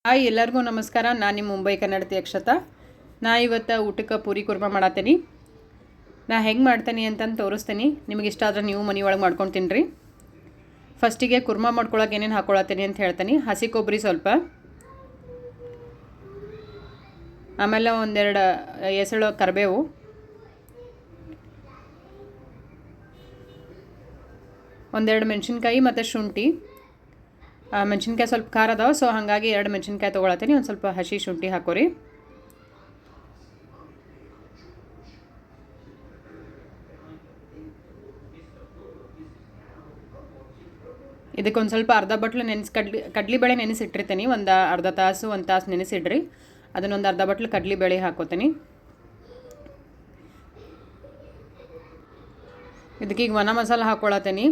Hi ಎಲ್ಲರಿಗೂ ನಮಸ್ಕಾರ. ನಾನು ನಿಮ್ಮ ಮುಂಬೈ ಕನ್ನಡತಿ ಅಕ್ಷತಾ. ನಾ ಇವತ್ತು ಊಟಕ್ಕೆ ಪೂರಿ ಕುರ್ಮಾ ಮಾಡತ್ತೀನಿ. ನಾ ಹೆಂಗೆ ಮಾಡ್ತೀನಿ ಅಂತಂದು ತೋರಿಸ್ತೀನಿ. ನಿಮಗೆ ಇಷ್ಟ ಆದ್ರೆ ನೀವು ಮನೆ ಒಳಗೆ ಮಾಡ್ಕೊಂಡು ತಿನ್ನಿರಿ. ಫಸ್ಟಿಗೆ ಕುರ್ಮಾ ಮಾಡ್ಕೊಳಕ್ಕೆ ಏನೇನು ಹಾಕ್ಕೊಳತ್ತೀನಿ ಅಂತ ಹೇಳ್ತೀನಿ. ಹಸಿ ಕೊಬ್ಬರಿ ಸ್ವಲ್ಪ, ಆಮೇಲೆ ಒಂದೆರಡು ಎಸಳು ಕರಿಬೇವು, ಒಂದೆರಡು ಮೆಣಸಿನ್ಕಾಯಿ ಮತ್ತು ಶುಂಠಿ. ಮೆಣಸಿನ್ಕಾಯಿ ಸ್ವಲ್ಪ ಖಾರ ಅದಾವೆ, ಸೊ ಹಾಗಾಗಿ 2 ಮೆಣಸಿನ್ಕಾಯಿ ತೊಗೊಳತ್ತೀನಿ. ಒಂದು ಸ್ವಲ್ಪ ಹಸಿ ಶುಂಠಿ ಹಾಕೋರಿ. ಇದಕ್ಕೊಂದು ಸ್ವಲ್ಪ ಅರ್ಧ ಬಟ್ಲು ಕಡ್ಲಿಬೇಳೆ ನೆನೆಸಿಟ್ಟಿರ್ತೀನಿ. ಒಂದು ಅರ್ಧ ತಾಸು 1 ತಾಸು ನೆನೆಸಿಡ್ರಿ. ಅದನ್ನೊಂದು ಅರ್ಧ ಬಟ್ಲು ಕಡ್ಲಿಬೇಳೆ ಹಾಕೋತೀನಿ. ಇದಕ್ಕೀಗ ಒಣ ಮಸಾಲೆ ಹಾಕ್ಕೊಳತ್ತೀನಿ.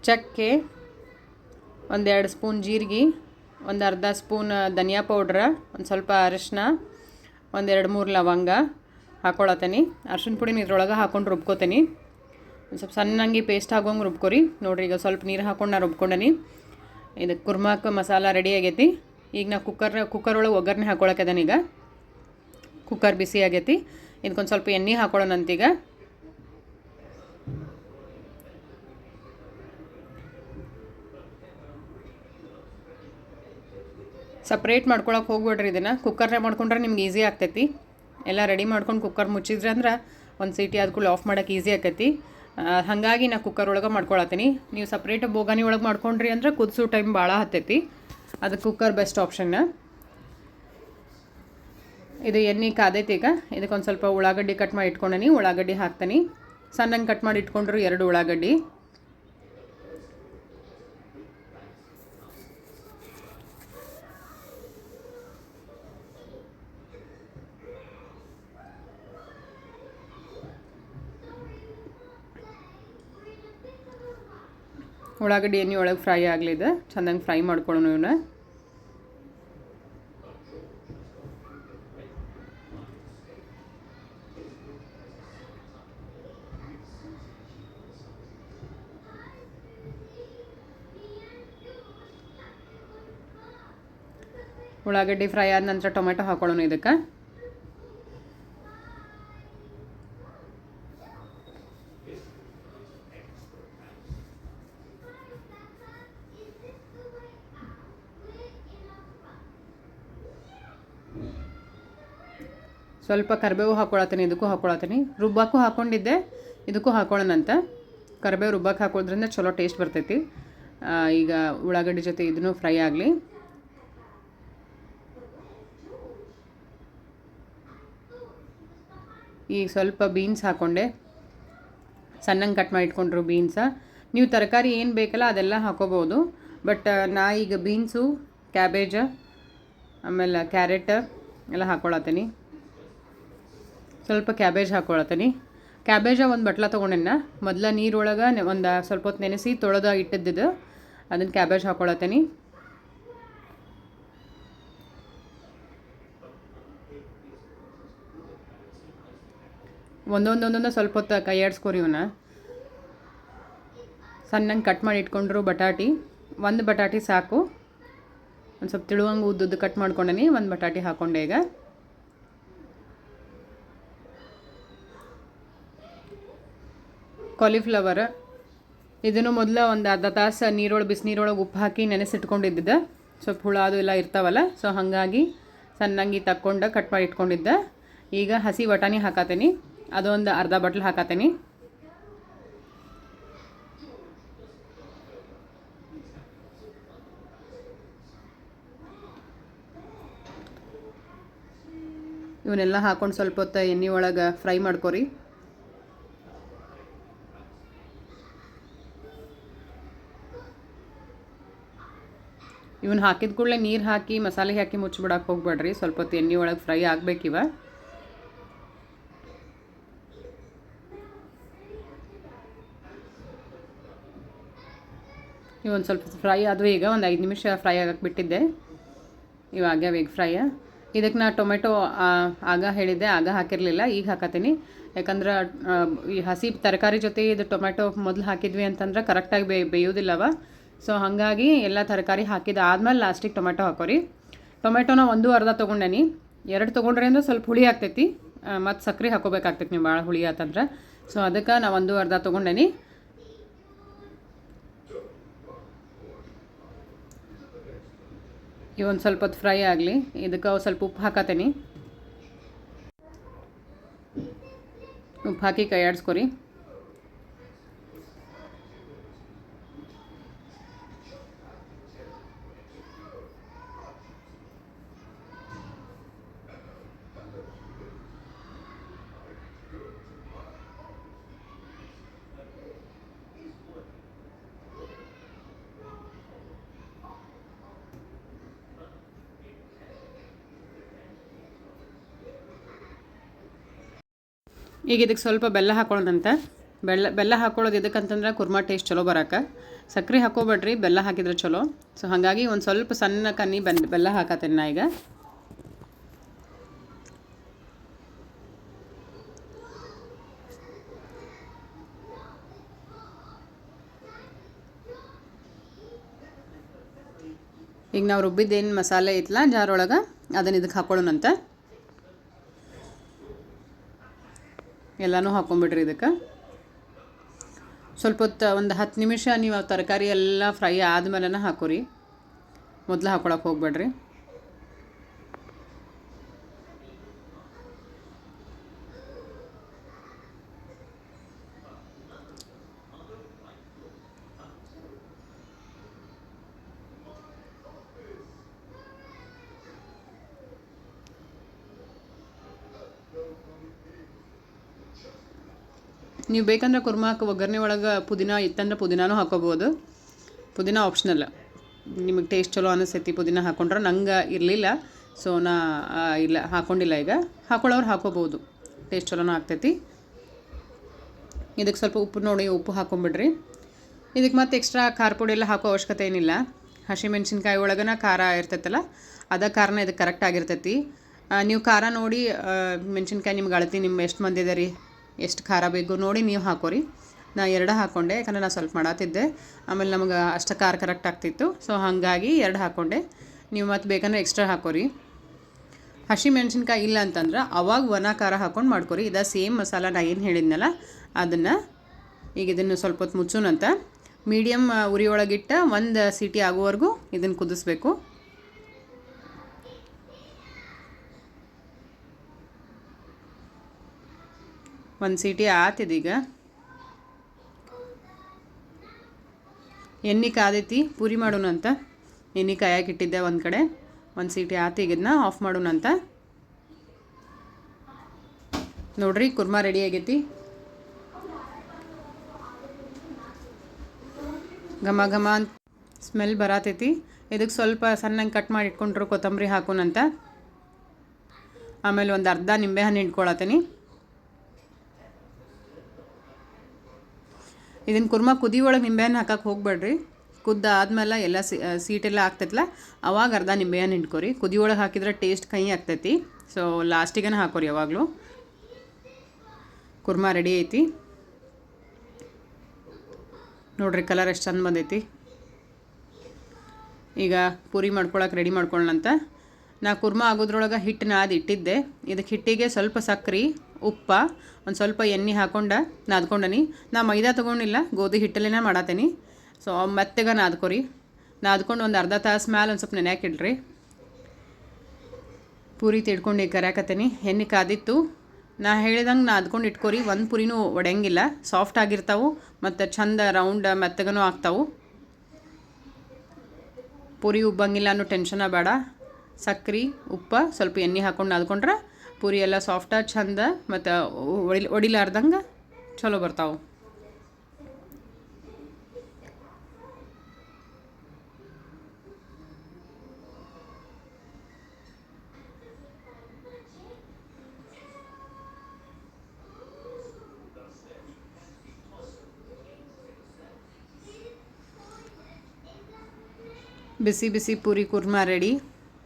ಚಕ್ಕೆ, 1-2 ಸ್ಪೂನ್ ಜೀರಿಗೆ, ಒಂದು ಅರ್ಧ ಸ್ಪೂನ್ ಧನಿಯಾ ಪೌಡ್ರ, ಒಂದು ಸ್ವಲ್ಪ ಅರಿಶಿನ, 1-2-3 ಲವಂಗ ಹಾಕ್ಕೊಳತ್ತೀನಿ. ಅರ್ಶಿನ ಪುಡಿನ ಇದ್ರೊಳಗೆ ಹಾಕ್ಕೊಂಡು ರುಬ್ಕೋತೀನಿ. ಒಂದು ಸ್ವಲ್ಪ ಸಣ್ಣಂಗೆ ಪೇಸ್ಟ್ ಆಗೋಂಗೆ ರುಬ್ಕೊರಿ. ನೋಡಿರಿ, ಈಗ ಸ್ವಲ್ಪ ನೀರು ಹಾಕ್ಕೊಂಡು ನಾ ರುಬ್ಕೊಂಡನಿ. ಇದಕ್ಕೆ ಕುರ್ಮಾಕ್ಕೆ ಮಸಾಲ ರೆಡಿ ಆಗೈತಿ. ಈಗ ನಾ ಕುಕ್ಕರ್ ಒಳಗೆ ಒಗ್ಗರಣೆ ಹಾಕ್ಕೊಳಕದೀನಿ. ಈಗ ಕುಕ್ಕರ್ ಬಿಸಿ ಆಗೈತಿ. ಇದಕ್ಕೊಂದು ಸ್ವಲ್ಪ ಎಣ್ಣೆ ಹಾಕ್ಕೊಳ್ಳೋಣಂತೀಗ. ಸಪ್ರೇಟ್ ಮಾಡ್ಕೊಳಕ್ಕೆ ಹೋಗ್ಬೇಡ್ರಿ. ಇದನ್ನು ಕುಕ್ಕರ್ನೇ ಮಾಡ್ಕೊಂಡ್ರೆ ನಿಮ್ಗೆ ಈಸಿ ಆಗ್ತೈತಿ. ಎಲ್ಲ ರೆಡಿ ಮಾಡ್ಕೊಂಡು ಕುಕ್ಕರ್ ಮುಚ್ಚಿದ್ರಿ ಅಂದ್ರೆ ಒಂದು ಸೀಟಿ ಆದ್ಕೂಳೆ ಆಫ್ ಮಾಡೋಕೆ ಈಸಿ ಆಕೈತಿ. ಹಾಗಾಗಿ ನಾ ಕುಕ್ಕರ್ ಒಳಗೆ ಮಾಡ್ಕೊಳತ್ತೀನಿ. ನೀವು ಸಪ್ರೇಟ್ ಬೋಗಾನಿ ಒಳಗೆ ಮಾಡ್ಕೊಂಡ್ರಿ ಅಂದ್ರೆ ಕುದಿಸೋ ಟೈಮ್ ಭಾಳ ಹತ್ತೈತಿ. ಅದಕ್ಕೆ ಕುಕ್ಕರ್ ಬೆಸ್ಟ್ ಆಪ್ಷನ್ನ. ಇದು ಎಣ್ಣೆ ಕಾದೈತಿ. ಈಗ ಇದಕ್ಕೊಂದು ಸ್ವಲ್ಪ ಉಳ್ಳಾಗಡ್ಡಿ ಕಟ್ ಮಾಡಿ ಇಟ್ಕೊಂಡನಿ. ಉಳ್ಳಾಗಡ್ಡಿ ಹಾಕ್ತೀನಿ. ಸಣ್ಣಂಗೆ ಕಟ್ ಮಾಡಿ ಇಟ್ಕೊಂಡ್ರು 2 ಉಳ್ಳಾಗಡ್ಡಿ. ಉಳ್ಳಾಗಡ್ಡಿ ಎಣ್ಣೆ ಒಳಗೆ ಫ್ರೈ ಆಗಲಿದೆ. ಚೆಂದಂಗೆ ಫ್ರೈ ಮಾಡ್ಕೊಳ್ಳೋಣ ಇವನ್ನ. ಉಳ್ಳಾಗಡ್ಡಿ ಫ್ರೈ ಆದ ನಂತರ ಟೊಮೆಟೊ ಹಾಕೊಳ್ಳೋಣ ಇದಕ್ಕೆ. ಸ್ವಲ್ಪ ಕರಿಬೇವು ಹಾಕ್ಕೊಳತ್ತೀನಿ. ಇದಕ್ಕೂ ಹಾಕ್ಕೊಳತ್ತೀನಿ. ರುಬ್ಬಕ್ಕೂ ಹಾಕ್ಕೊಂಡಿದ್ದೆ, ಇದಕ್ಕೂ ಹಾಕ್ಕೊಳ್ಳೋಣಂತ. ಕರಿಬೇವು ರುಬ್ಬಕ್ಕೆ ಹಾಕೋದ್ರಿಂದ ಚಲೋ ಟೇಸ್ಟ್ ಬರ್ತೈತಿ. ಈಗ ಉಳ್ಳಾಗಡ್ಡಿ ಜೊತೆ ಇದನ್ನು ಫ್ರೈ ಆಗಲಿ. ಈಗ ಸ್ವಲ್ಪ ಬೀನ್ಸ್ ಹಾಕ್ಕೊಂಡೆ. ಸಣ್ಣಂಗೆ ಕಟ್ ಮಾಡಿ ಇಟ್ಕೊಂಡ್ರು ಬೀನ್ಸ. ನೀವು ತರಕಾರಿ ಏನು ಬೇಕಲ್ಲ ಅದೆಲ್ಲ ಹಾಕೋಬೋದು. ಬಟ್ ನಾ ಈಗ ಬೀನ್ಸು, ಕ್ಯಾಬೇಜ, ಆಮೇಲೆ ಕ್ಯಾರೆಟ್ ಎಲ್ಲ ಹಾಕ್ಕೊಳತ್ತೀನಿ. ಸ್ವಲ್ಪ ಕ್ಯಾಬೇಜ್ ಹಾಕ್ಕೊಳತ್ತೀನಿ. ಕ್ಯಾಬೇಜ ಒಂದು ಬಟ್ಲ ತೊಗೊಂಡೆನ. ಮೊದಲ ನೀರೊಳಗೆ ಒಂದು ಸ್ವಲ್ಪ ಹೊತ್ತು ನೆನೆಸಿ ತೊಳೆದ ಇಟ್ಟಿದ್ದು. ಅದನ್ನು ಕ್ಯಾಬೇಜ್ ಹಾಕ್ಕೊಳತ್ತೀನಿ. ಒಂದೊಂದೊಂದೊಂದು ಸ್ವಲ್ಪ ಹೊತ್ತು ಕೈ ಆಡಿಸ್ಕೊರಿ. ಇವನ್ನ ಸಣ್ಣಂಗೆ ಕಟ್ ಮಾಡಿ ಇಟ್ಕೊಂಡ್ರು ಬಟಾಟಿ. 1 ಬಟಾಟಿ ಸಾಕು. ಒಂದು ಸ್ವಲ್ಪ ತಿಳುವಂಗೆ ಉದ್ದುದ್ದು ಕಟ್ ಮಾಡ್ಕೊಂಡನಿ. 1 ಬಟಾಟಿ ಹಾಕ್ಕೊಂಡೆ. ಈಗ ಕಾಲಿಫ್ಲವರ್, ಇದನ್ನು ಮೊದಲು ಒಂದು ಅರ್ಧ ತಾಸು ಬಿಸಿನೀರೊಳಗೆ ಉಪ್ಪು ಹಾಕಿ ನೆನೆಸಿಟ್ಕೊಂಡಿದ್ದೆ. ಸ್ವಲ್ಪ ಹುಳ ಅದು ಎಲ್ಲ ಇರ್ತಾವಲ್ಲ, ಸೊ ಹಾಗಾಗಿ ಸಣ್ಣಂಗೆ ತಕ್ಕೊಂಡು ಕಟ್ ಮಾಡಿ ಇಟ್ಕೊಂಡಿದ್ದೆ. ಈಗ ಹಸಿ ಬಟಾಣಿ ಹಾಕತ್ತೀನಿ. ಅದೊಂದು ಅರ್ಧ ಬಟ್ಲು ಹಾಕತ್ತೀನಿ. ಇವನ್ನೆಲ್ಲ ಹಾಕ್ಕೊಂಡು ಸ್ವಲ್ಪ ಹೊತ್ತು ಎಣ್ಣೆ ಒಳಗೆ ಫ್ರೈ ಮಾಡ್ಕೊರಿ. ಇವನ್ನ ಹಾಕಿದ ಕೂಡಲೇ ನೀರು ಹಾಕಿ ಮಸಾಲೆ ಹಾಕಿ ಮುಚ್ಚಿಬಿಡಕ್ಕೆ ಹೋಗ್ಬೇಡ್ರಿ. ಸ್ವಲ್ಪ ಹೊತ್ತು ಎಣ್ಣೆ ಒಳಗೆ ಫ್ರೈ ಆಗಬೇಕಿವ. ಇವೊಂದು ಸ್ವಲ್ಪ ಫ್ರೈ ಆದವು. ಈಗ ಒಂದು 5 ನಿಮಿಷ ಫ್ರೈ ಆಗಕ್ಕೆ ಬಿಟ್ಟಿದ್ದೆ. ಇವಾಗ ಈಗ ಫ್ರೈ. ಇದಕ್ಕೆ ನಾ ಟೊಮೆಟೊ ಆಗ ಹೇಳಿದ್ದೆ, ಆಗ ಹಾಕಿರಲಿಲ್ಲ, ಈಗ ಹಾಕತ್ತೀನಿ. ಯಾಕಂದ್ರೆ ಈ ಹಸಿ ತರಕಾರಿ ಜೊತೆ ಇದು ಟೊಮೆಟೊ ಮೊದಲು ಹಾಕಿದ್ವಿ ಅಂತಂದ್ರೆ ಕರೆಕ್ಟಾಗಿ ಬೇಯೋದಿಲ್ಲವ. ಸೊ ಹಾಗಾಗಿ ಎಲ್ಲ ತರಕಾರಿ ಹಾಕಿದಾದ್ಮೇಲೆ ಲಾಸ್ಟಿಗೆ ಟೊಮೆಟೊ ಹಾಕೋರಿ. ಟೊಮೆಟೊನ ಒಂದು ಅರ್ಧ ತೊಗೊಂಡೇನಿ. 2 ತೊಗೊಂಡ್ರೆ ಅಂದ್ರೆ ಸ್ವಲ್ಪ ಹುಳಿ ಆಗ್ತೈತಿ, ಮತ್ತು ಸಕ್ಕರೆ ಹಾಕೋಬೇಕಾಗ್ತೈತಿ ನೀವು ಭಾಳ ಹುಳಿ ಆತಂದ್ರೆ. ಸೊ ಅದಕ್ಕೆ ನಾ ಒಂದು ಅರ್ಧ ತೊಗೊಂಡೇನಿ. ಇವೊಂದು ಸ್ವಲ್ಪ ಹೊತ್ತು ಫ್ರೈ ಆಗಲಿ. ಇದಕ್ಕೆ ಸ್ವಲ್ಪ ಉಪ್ಪು ಹಾಕತ್ತೇನೆ. ಉಪ್ಪು ಹಾಕಿ ಕೈ ಆಡಿಸ್ಕೊರಿ. ಈಗ ಇದಕ್ಕೆ ಸ್ವಲ್ಪ ಬೆಲ್ಲ ಹಾಕೊಳ್ಳೋಣಂತ. ಬೆಲ್ಲ ಹಾಕೊಳ್ಳೋದು ಇದಕ್ಕಂತಂದ್ರೆ ಕುರ್ಮಾ ಟೇಸ್ಟ್ ಚಲೋ ಬರೋಕೆ. ಸಕ್ಕರೆ ಹಾಕೋಬೇಡ್ರಿ, ಬೆಲ್ಲ ಹಾಕಿದ್ರೆ ಚಲೋ. ಸೊ ಹಾಗಾಗಿ ಒಂದು ಸ್ವಲ್ಪ ಸಣ್ಣ ಕನ್ನಿ ಬೆಲ್ಲ ಹಾಕತ್ತೇನೆ ನಾ ಈಗ. ಈಗ ನಾವು ರುಬ್ಬಿದ್ದೇನು ಮಸಾಲೆ ಐತಲ್ಲ ಜಾರ್ ಒಳಗೆ, ಅದನ್ನು ಇದಕ್ಕೆ ಹಾಕೊಳ್ಳೋಣಂತ. ಎಲ್ಲನೂ ಹಾಕೊಂಬಿಡ್ರಿ ಇದಕ್ಕೆ. ಸ್ವಲ್ಪ ಹೊತ್ತು ಒಂದು 10 ನಿಮಿಷ ನೀವು ತರಕಾರಿ ಎಲ್ಲ ಫ್ರೈ ಆದಮೇಲೆ ಹಾಕೋರಿ, ಮೊದಲು ಹಾಕೊಳಕ್ಕೆ ಹೋಗ್ಬೇಡ್ರಿ. ನೀವು ಬೇಕಂದ್ರೆ ಕುರ್ಮಾಕ್ಕೆ ಒಗ್ಗರಣೆ ಒಳಗೆ ಪುದೀನ ಇತ್ತಂದ್ರೆ ಪುದೀನೂ ಹಾಕೋಬೋದು. ಪುದೀನ ಆಪ್ಷನಲ್, ನಿಮಗೆ ಟೇಸ್ಟ್ ಚಲೋ ಅನಿಸ್ತೈತಿ ಪುದೀನ ಹಾಕೊಂಡ್ರೆ. ನಂಗೆ ಇರಲಿಲ್ಲ, ಸೊ ನಾ ಇಲ್ಲ ಹಾಕ್ಕೊಂಡಿಲ್ಲ. ಈಗ ಹಾಕೊಳ್ಳೋರು ಹಾಕೋಬೋದು, ಟೇಸ್ಟ್ ಚಲೋನ ಆಗ್ತೈತಿ. ಇದಕ್ಕೆ ಸ್ವಲ್ಪ ಉಪ್ಪು ನೋಡಿ ಉಪ್ಪು ಹಾಕೊಂಬಿಡ್ರಿ. ಇದಕ್ಕೆ ಮತ್ತೆ ಎಕ್ಸ್ಟ್ರಾ ಖಾರ ಪುಡಿ ಎಲ್ಲ ಹಾಕೋ ಅವಶ್ಯಕತೆ ಏನಿಲ್ಲ. ಹಸಿಮೆಣ್ಸಿನ್ಕಾಯಿ ಒಳಗನ ಖಾರ ಇರ್ತೈತಲ್ಲ, ಅದ ಖಾರನ ಇದಕ್ಕೆ ಕರೆಕ್ಟ್ ಆಗಿರ್ತೈತಿ. ನೀವು ಖಾರ ನೋಡಿ ಮೆಣಸಿನ್ಕಾಯಿ ನಿಮ್ಗೆ ಅಳತಿ, ನಿಮ್ಮ ಎಷ್ಟು ಮಂದಿ ಇದೆ ರೀ, ಎಷ್ಟು ಖಾರ ಬೇಕು ನೋಡಿ ನೀವು ಹಾಕೋರಿ. ನಾ 2 ಹಾಕ್ಕೊಂಡೆ, ಯಾಕಂದರೆ ನಾನು ಸ್ವಲ್ಪ ಮಾಡತ್ತಿದ್ದೆ. ಆಮೇಲೆ ನಮಗೆ ಅಷ್ಟು ಖಾರ ಕರೆಕ್ಟ್ ಆಗ್ತಿತ್ತು. ಸೊ ಹಾಗಾಗಿ 2 ಹಾಕ್ಕೊಂಡೆ. ನೀವು ಮತ್ತು ಬೇಕಂದ್ರೆ ಎಕ್ಸ್ಟ್ರಾ ಹಾಕೋರಿ. ಹಸಿ ಮೆಣಸಿನ್ಕಾಯಿ ಇಲ್ಲ ಅಂತಂದ್ರೆ ಅವಾಗ ಒಣ ಖಾರ ಹಾಕ್ಕೊಂಡು ಮಾಡ್ಕೊರಿ. ಇದು ಸೇಮ್ ಮಸಾಲ ನಾ ಏನು ಹೇಳಿದ್ನಲ್ಲ ಅದನ್ನು. ಈಗ ಇದನ್ನು ಸ್ವಲ್ಪ ಹೊತ್ತು ಮುಚ್ಚೋಣಂತ. ಮೀಡಿಯಮ್ ಉರಿ ಒಳಗಿಟ್ಟ 1 ಸೀಟಿ ಆಗೋವರೆಗೂ ಇದನ್ನು ಕುದಿಸ್ಬೇಕು. ಒಂದು ಸೀಟಿ ಆತಿದೀಗ. ಎಣ್ಣೆ ಕಾದೈತಿ, ಪೂರಿ ಮಾಡೋಣಂತ. ಎಣ್ಣೆ ಕಾಯಕ್ಕೆ ಇಟ್ಟಿದ್ದೆ ಒಂದು ಕಡೆ. 1 ಸೀಟಿ ಆತಿ, ಈಗ ಇದನ್ನ ಆಫ್ ಮಾಡೋಣಂತ. ನೋಡ್ರಿ ಕುರ್ಮಾ ರೆಡಿ ಆಗೈತಿ. ಘಮ ಘಮ ಸ್ಮೆಲ್ ಬರತೈತಿ. ಇದಕ್ಕೆ ಸ್ವಲ್ಪ ಸಣ್ಣಗೆ ಕಟ್ ಮಾಡಿ ಇಟ್ಕೊಂಡ್ರು ಕೊತ್ತಂಬರಿ ಹಾಕೋಣಂತ. ಆಮೇಲೆ ಒಂದು ಅರ್ಧ ನಿಂಬೆಹಣ್ಣು ಇಟ್ಕೊಳತ್ತೀನಿ. ಇದನ್ನು ಕುರ್ಮಾ ಕುದಿ ಒಳಗೆ ನಿಂಬೆಹಣ್ಣು ಹಾಕಕ್ಕೆ ಹೋಗ್ಬೇಡ್ರಿ. ಕುದ್ದ ಆದಮೇಲೆ ಎಲ್ಲ ಸೀಟೆಲ್ಲ ಆಗ್ತೈತಲ್ಲ ಅವಾಗ ಅರ್ಧ ನಿಂಬೆಹಣ್ಣು ಹಿಂಡ್ಕೊರಿ. ಕುದಿ ಒಳಗೆ ಹಾಕಿದ್ರೆ ಟೇಸ್ಟ್ ಕಹಿ ಆಗ್ತೈತಿ. ಸೊ ಲಾಸ್ಟಿಗೆ ಹಾಕೋರಿ ಯಾವಾಗಲೂ. ಕುರ್ಮಾ ರೆಡಿ ಐತಿ ನೋಡ್ರಿ, ಕಲರ್ ಎಷ್ಟು ಚಂದ ಬಂದೈತಿ. ಈಗ ಪೂರಿ ಮಾಡ್ಕೊಳಕ್ಕೆ ರೆಡಿ ಮಾಡ್ಕೊಳ್ಳೋಣಂತ. ನಾ ಕುರ್ಮಾ ಆಗೋದ್ರೊಳಗೆ ಹಿಟ್ಟು ನಾದಿ ಇಟ್ಟಿದ್ದೆ. ಇದಕ್ಕೆ ಹಿಟ್ಟಿಗೆ ಸ್ವಲ್ಪ ಸಕ್ಕರೆ, ಉಪ್ಪ, ಒಂದು ಸ್ವಲ್ಪ ಎಣ್ಣೆ ಹಾಕೊಂಡು ನಾದ್ಕೊಂಡನಿ. ನಾ ಮೈದಾ ತೊಗೊಂಡಿಲ್ಲ, ಗೋಧಿ ಹಿಟ್ಟಲ್ಲೇ ಮಾಡತ್ತೀನಿ. ಸೊ ಮೆತ್ತಗೆ ನಾದ್ಕೊರಿ. ನಾದ್ಕೊಂಡು ಒಂದು ಅರ್ಧ ತಾಸು ಮ್ಯಾಲೆ ಒಂದು ಸ್ವಲ್ಪ ನೆನೆಯಾಕೆ ಇಡ್ರಿ. ಪೂರಿ ತಿಡ್ಕೊಂಡು ಈಗ ಕರ್ಯಾಕತ್ತೀನಿ. ಎಣ್ಣೆ ಕಾದಿತ್ತು. ನಾ ಹೇಳಿದಂಗೆ ನಾದ್ಕೊಂಡು ಇಟ್ಕೊರಿ. ಒಂದು ಪೂರಿನೂ ಒಡೆಯಂಗಿಲ್ಲ, ಸಾಫ್ಟ್ ಆಗಿರ್ತಾವೆ ಮತ್ತು ಚಂದ ರೌಂಡ್ ಮೆತ್ತಗನೂ ಆಗ್ತಾವೆ. ಪೂರಿ ಉಬ್ಬಂಗಿಲ್ಲ ಅನ್ನೋ ಟೆನ್ಷನ ಬೇಡ. ಸಕ್ಕರೆ, ಉಪ್ಪ, ಸ್ವಲ್ಪ ಎಣ್ಣೆ ಹಾಕ್ಕೊಂಡು ನಾದ್ಕೊಂಡ್ರೆ ಪೂರಿ ಎಲ್ಲ ಸಾಫ್ಟಾಗಿ ಚಂದ ಮತ್ತು ಒಡಿಲಾರ್ದಂಗೆ ಚಲೋ ಬರ್ತಾವೆ. ಬಿಸಿ ಬಿಸಿ ಪೂರಿ ಕುರ್ಮಾ ರೆಡಿ.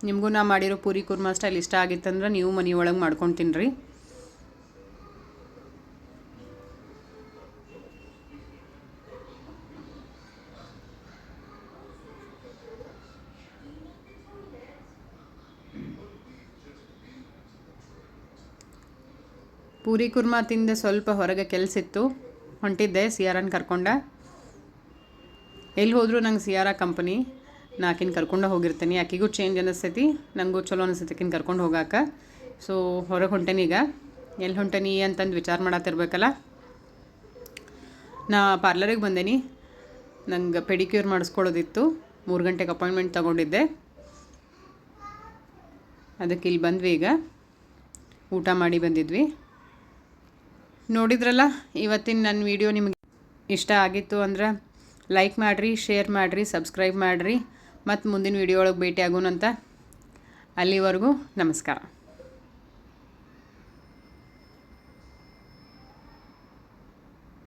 ನಿಮಗೂ ನಾ ಮಾಡಿರೋ ಪೂರಿ ಕುರ್ಮಾ ಸ್ಟೈಲ್ ಇಷ್ಟ ಆಗಿತ್ತಂದ್ರೆ ನೀವು ಮನೆಯೊಳಗೆ ಮಾಡ್ಕೊಂಡು ತಿನ್ನಿರಿ. ಪೂರಿ ಕುರ್ಮಾ ತಿಂದು ಸ್ವಲ್ಪ ಹೊರಗೆ ಕೆಲಸ ಇತ್ತು, ಹೊಂಟಿದ್ದೆ ಸಿಯಾರನ್ನು ಕರ್ಕೊಂಡ. ಎಲ್ಲಿ ಹೋದರೂ ನಂಗೆ ಸಿಯಾರ ಕಂಪನಿ, ನಾ ಆಕಿನ ಕರ್ಕೊಂಡು ಹೋಗಿರ್ತೀನಿ. ಆಕಿಗೂ ಚೇಂಜ್ ಅನ್ನಿಸ್ತೈತಿ, ನನಗೂ ಚಲೋ ಅನಿಸ್ತೈತಿ ಆಕಿನ ಕರ್ಕೊಂಡು ಹೋಗಾಕ. ಸೊ ಹೊರಗೆ ಹೊಂಟೇನಿ ಈಗ. ಎಲ್ಲಿ ಹೊಂಟೇನಿ ಅಂತಂದು ವಿಚಾರ ಮಾಡತ್ತಿರ್ಬೇಕಲ್ಲ. ನಾ ಪಾರ್ಲರಿಗೆ ಬಂದೇನಿ, ನಂಗೆ ಪೆಡಿಕ್ಯೂರ್ ಮಾಡಿಸ್ಕೊಳ್ಳೋದಿತ್ತು. 3 ಗಂಟೆಗೆ ಅಪಾಯಿಂಟ್ಮೆಂಟ್ ತೊಗೊಂಡಿದ್ದೆ. ಅದಕ್ಕೆ ಇಲ್ಲಿ ಬಂದ್ವಿ. ಈಗ ಊಟ ಮಾಡಿ ಬಂದಿದ್ವಿ. ನೋಡಿದ್ರಲ್ಲ, ಇವತ್ತಿನ ನನ್ನ ವಿಡಿಯೋ ನಿಮಗೆ ಇಷ್ಟ ಆಗಿತ್ತು ಅಂದ್ರೆ ಲೈಕ್ ಮಾಡಿರಿ, ಶೇರ್ ಮಾಡಿರಿ, ಸಬ್ಸ್ಕ್ರೈಬ್ ಮಾಡಿರಿ. ಮತ್ತು ಮುಂದಿನ ವಿಡಿಯೋ ಒಳಗೆ ಭೇಟಿ ಆಗೋಣಂತ. ಅಲ್ಲಿವರೆಗೂ ನಮಸ್ಕಾರ.